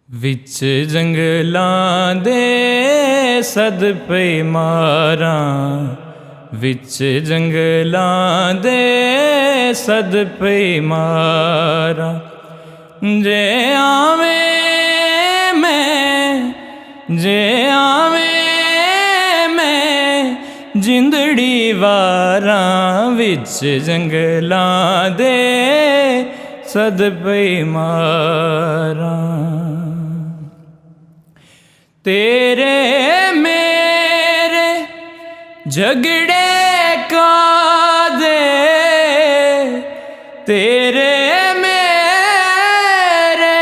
विच जंगलां दे सद पे मारां, विच जंगलां दे सद पे मारां। जे आवें मैं, जे आवें मैं जिंदड़ी वारां, विच जंगलां दे सद पे मारां। तेरे मेरे झगड़े का दे, तेरे मेरे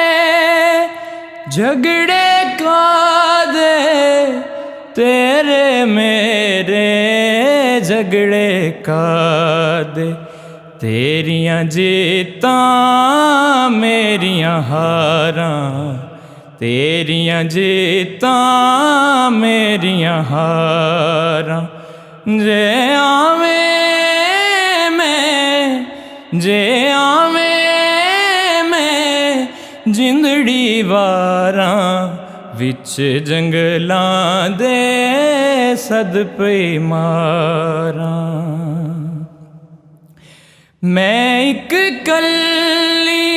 झगड़े का दे, तेरे मेरे झगड़े का दे। तेरियां जीतां मेरियां हारां, तेरियां जीतां मेरियां हारां। जे आवें मैं, जे आवें मैं जिंदड़ी वारां, विच जंगलां दे सद पे मारां। मैं इक कल्ली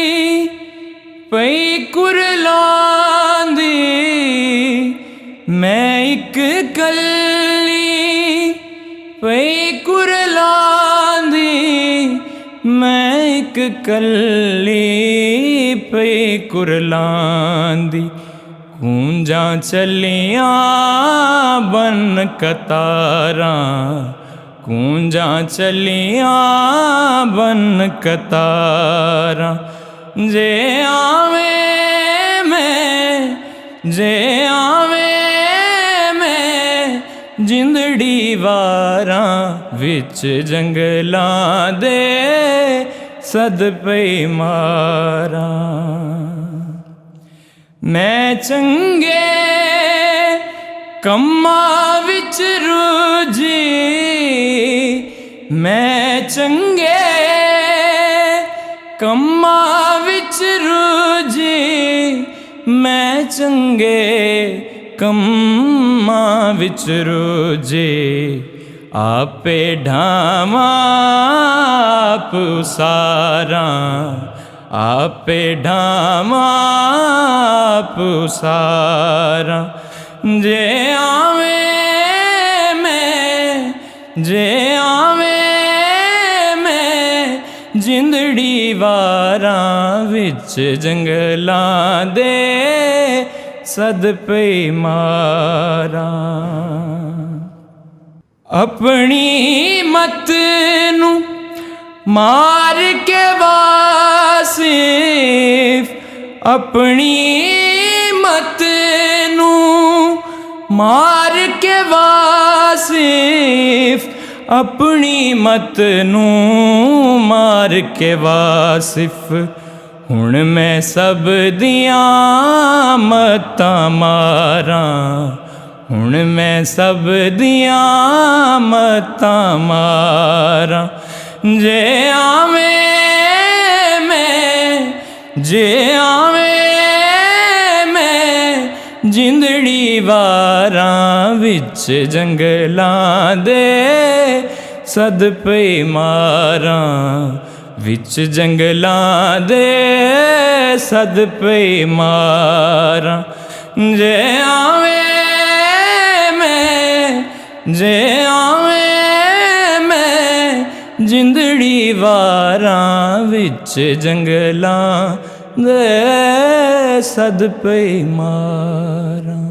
पई कुरलांदी, मैं इक कल्ली पई कुरलांदी, मैं इक कल्ली पई कुरलांदी। कूंजां चलियां बन कतारां, कूंजां चलियां बन कतारां। जे आवें मैं, जे आवें मैं जिंदड़ी वारां, विच जंगलां दे सद पे मारां। मैं चंगे कम्मां विच रूझी, मैं चंगे कम्मां विच रूझी, मैं चंगे कम्मां विच रूझी। आपे ढावां आप उसारां, आपे ढावां आप उसारां। जे आवें मैं, जे आवें मैं जिंदड़ी वारां, विच जंगलां दे सद पे मारां। अपनी मत नू मार के वासिफ, अपनी मत नू मार के वासिफ, अपनी मत नू मार के वासिफ। हुण मैं सब दियां मतां मारां, हुण मैं सब दियां मतां मारां। जे आवें मैं, जे आवें मैं जिंदड़ी वारां, विच जंगलां दे सद पे मारां, विच जंगलां दे सद पे मारां। जे आवें मैं, जे आवें मैं जिंदड़ी वारां, विच जंगलां दे सद पे मारां।